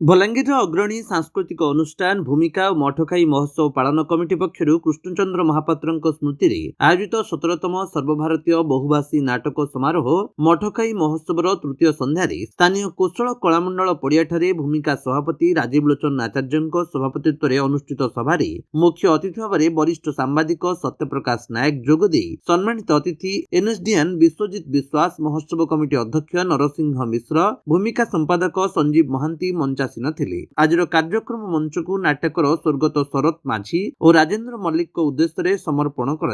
बलांगीर अग्रणी सांस्कृतिक अनुष्ठान भूमिका और मठखाई महोत्सव पालन कमिटी पक्षर कृष्णचंद्र महापात्र स्मृति रे आयोजित 17तम सर्वभारतीय बहुभाषी नाटक समारोह मठखाई महोत्सव तृतीय संध्यार स्थानीय कौशल कलामंडल पड़ियाठारे भूमिका सभापति राजीव लोचन आचार्य सभापतित्व में अनुष्ठित सभार मुख्य अतिथि भाव में वरिष्ठ सांबादिक सत्यप्रकाश नायक जोगदे सम्मानित अतिथि एनएसडीएन विश्वजित विश्वास महोत्सव कमिटी अध्यक्ष नरसिंह मिश्र भूमिका संपादक संजीव महांती मंचा आज कार्यक्रम मंच को नाटकर स्वर्गत शरत माझी और राजेन्द्र मल्लिक उद्देश्य समर्पण कर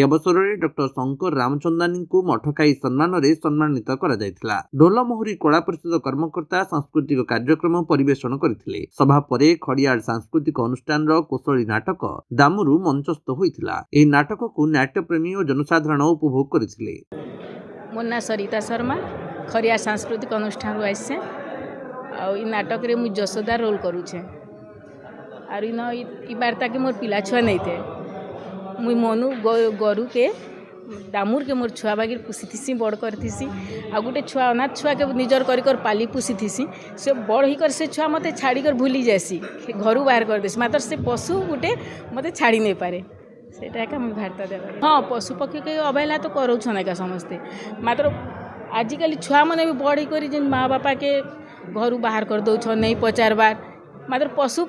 अवसर में डॉक्टर शंकर रामचंदानी को मठखाई सम्मान में सम्मानित कर ढोलमहुरी कला परिषद कर्मकर्ता सांस्कृतिक कार्यक्रम परिवेषण करते सभा पर खड़ियाल सांस्कृतिक अनुष्ठान कौशली नाटक दामुरु मंचस्थ होता नाटक को नाट्यप्रेमी और जनसाधारण उपभोग करते। मो ना सरिता शर्मा खरिया सांस्कृतिक अनुष्ठान आसे आ नाटक रे मु जशोदा रोल करूछे आर इन ई वार्ता के मोर पिला छुआ नहीं थे मुई मनु गरु के दामुर के मोर छुआ बागिर पुषीथी बड़ करथीसी आ गोटे छुआ अनाथ छुआ के निजर कर पाली पुषीथी से बड़ ही कर से छुआ मते छाड़ी कर भूली जासी घर बाहर कर देसी मात्र से पशु गोटे मते छाड़ी नहीं पारे सेटा का मुई वार्ता देबा। हाँ पशु पक्षी के अवहेला तो करोछन एका समस्ते मात्र आजिकल छुआ मैंने भी बड़ी कर जिन माँ बापा के घर बाहर कर दौछ नहीं पचारबार मात्र पशु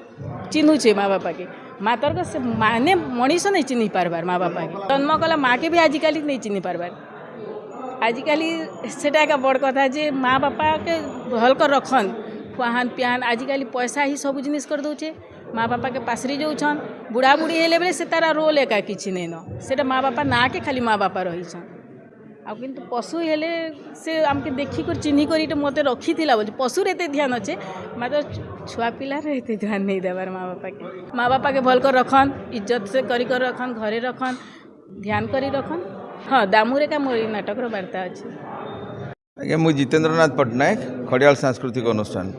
चिन्हुचे माँ बापा के मातर से माने मनीष नहीं चिन्ह पारबार माँ बापा के जन्म कला माँ के भी आजिकल नहीं चिन्ह पारबार आजिकल सेटा का बड़ कथा जे माँ बापा के भल कर रखन खुआहान पिहान आजिकल पैसा ही सब जिनिस कर दौचे माँ बापा के पासरी जाऊन बुढ़ा बुढ़ी हेले बेले से तारा रोल एका किसी नहीं न सेटा माँ बापा ना के खाली माँ बापा रही आ किंतु पशु हेले से आमके देखी कर चिन्ही कर मत रखी बोले पशु एते ध्यान अच्छे मात्र छुआ पिलार एते ध्यान नहीं देवार माँ बापा के भल कर रखन इज्जत से कर रखन घरे रखन ध्यान करी रखन। हाँ दामुरे का मोर नाटक वार्ता अच्छे। आज्ञा मुझे जितेन्द्रनाथ पट्टनायक खड़ियाल सांस्कृतिक अनुष्ठान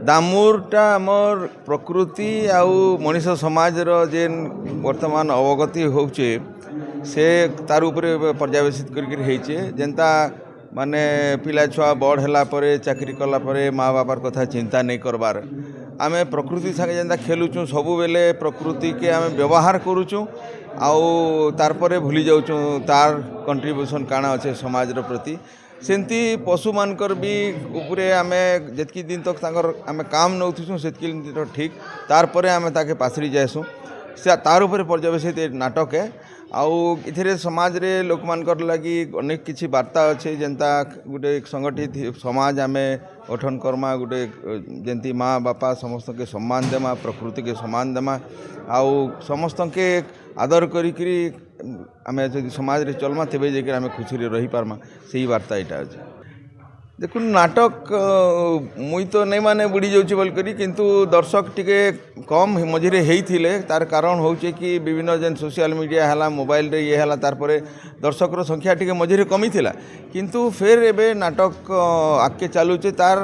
दामुरटा आमर प्रकृति आउ मनीष समाज जेन वर्तमान अवगति होचे से तार उपरे पर्यवेसित करके जेनता माने पिला छुआ बड़ है चाकरी कला परे माँ बापार कथा चिंता नहीं करबार आमे प्रकृति संगे जेनता खेलुचु सबु बेले प्रकृति के आमे व्यवहार करुचु आउ तार परे भूली जाऊँ तार कंट्रीब्यूशन काना अच्छे समाज प्रति सेमती पशु मानकर भी उपरे आमे जितकी दिन तक आमे काम नौथुँ से ठीक तार परे आमे ताके पासरी जाएसुँ से तार उपरे पर्यवेसित नाटक है आउ इथिरे समाज रे लोक मानकर लगी अनेक किछि वार्ता अच्छे जेनता गोटे संगठित समाज आमे गठन करमा गोटे जेंती माँ बापा समस्त के सम्मान देमा प्रकृति के सम्मान देमा आउ समस्त के आदर करी आमे जदि समाज रे चलमा तेबे जेकर आमे खुशी रे रही पारमा सही वार्ता इटा अछि। देखो नाटक मुई तो नहीं माने बुड़ी जाऊँ बोल करी किंतु दर्शक टिके कम मझिरे होइथिले तार कारण होचे कि विभिन्न जेन सोशल मीडिया है मोबाइल रे ये है तार परे दर्शकर संख्या टिके मझिरे कमी थिला किंतु फिर एबे नाटक आगे चलुचे तार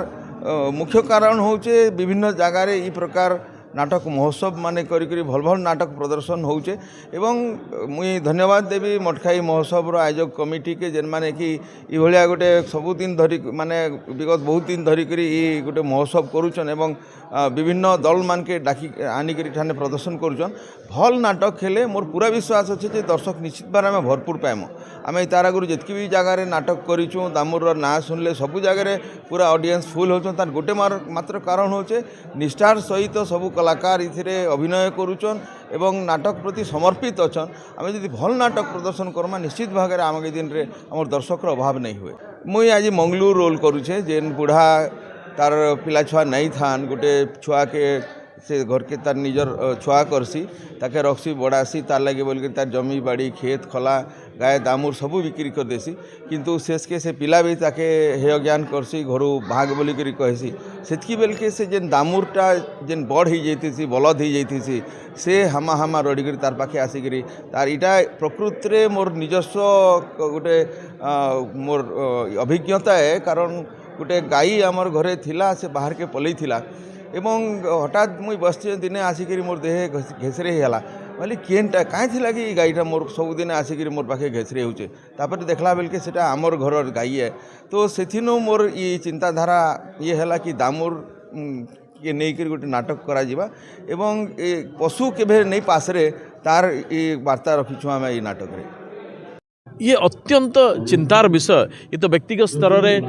मुख्य कारण होचे विभिन्न जगार ई प्रकार नाटक महोत्सव माने करी भल भल नाटक प्रदर्शन होचे एवं मुई धन्यवाद देवी मठखाई महोत्सव आयोजक कमिटी के जेन माने कि ई भलिया गोटे सबुदिन धरी माने विगत बहुत दिन धरिक ई गोटे महोत्सव करुचन एवं विभिन्न दल मान के डाकी आनिक ठाने प्रदर्शन करुचन भल नाटक खेले मोर पूरा विश्वास अच्छे जे दर्शक निश्चित बार आम भरपूर पाइमु आम तार आगुरी जितकी भी जगार नाटक करूँ दामुर ना शुणिले सबू जगह पूरा ऑडियंस फुल हो तार गोटे मात्र कारण होचे निष्ठार सहित सबू कलाकार इथिरे अभिनय करुचन एवं नाटक प्रति समर्पित अच्छन आम जदि भल नाटक प्रदर्शन करमा निश्चित भाव में आगामी दिन में आम दर्शकर अभाव नहीं हुए। मुई आज मंगलू रोल करुचे जेन बुढ़ा तार पिला छुआ नहीं थान गोटे छुआ के से घर के तार निजर छुआ करसी ताके रखसी बड़ासी तार लगे बोल के तार जमी बाड़ी खेत खला गाय दामुर सबू बिक्री कर देसी किंतु शेष के से पिला भी ताके हेय ज्ञान करसी घरू भाग बोली करी कहसी सेतकी बेल के से जेन दामुरटा जेन बड़ ही जाइथिसी बलद ही जाइथिसी से हामा रड़ी करी तार पाखे आसिकरी तार इटा प्रकृति रे मोर निजस्व गोटे मोर अभिज्ञता है कारण गोटे गाई आमर घरे थिला से बाहर के पलई थिला एवं हठात मुई बसती दिने आसिक मोर देहे घेसरे है बोली केनटा कहीं थी कि गाईटा मोर सबुदिन आसिक मोर पाखे घेसरे होचे तापर देखला बेल के सेटा आमर घर गाई है तो सेथिनो मोर ये चिंताधारा ये है कि दामुर के नहीं गोटे नाटक करा जिबा एवं ए पशु केभे नहीं पासरे तार ये वार्ता रखिछु आम ये नाटक रे। ये अत्यंत चिंतार विषय। ये तो व्यक्तिगत स्तर में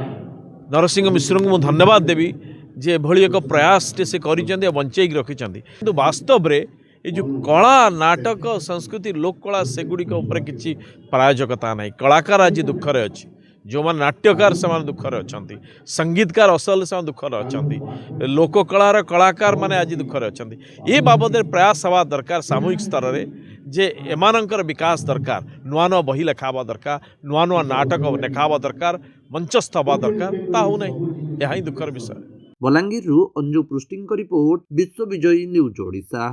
नरसिंह मिश्र को धन्यवाद देवी जे भली एक प्रयास से कर बंचेक रखिंट कि वास्तव में ये जो कला नाटक संस्कृति लोक कला सेगुड़िक किसी प्रायोजकता नहीं। कलाकार आज दुखरे अच्छी जो मैंने नाट्यकार से दुखरे अच्छा संगीतकार असल से दुखरे अच्छा लोक कलार कलाकार मैंने आज दुखरे अच्छा ये बाबद प्रयास हवा दरकार सामूहिक स्तर में जे एमानंकर विकास दरकार नुआ नुआ बही लेखावा दरकार नुआ नुआ नाटक लेखावा दरकार मंचस्थ हवा दरकार ता हो नहीं यह दुखर विषय। बलांगीरु अंजु पृष्टिंग रिपोर्ट विश्व विजयी न्यूज ओडिशा।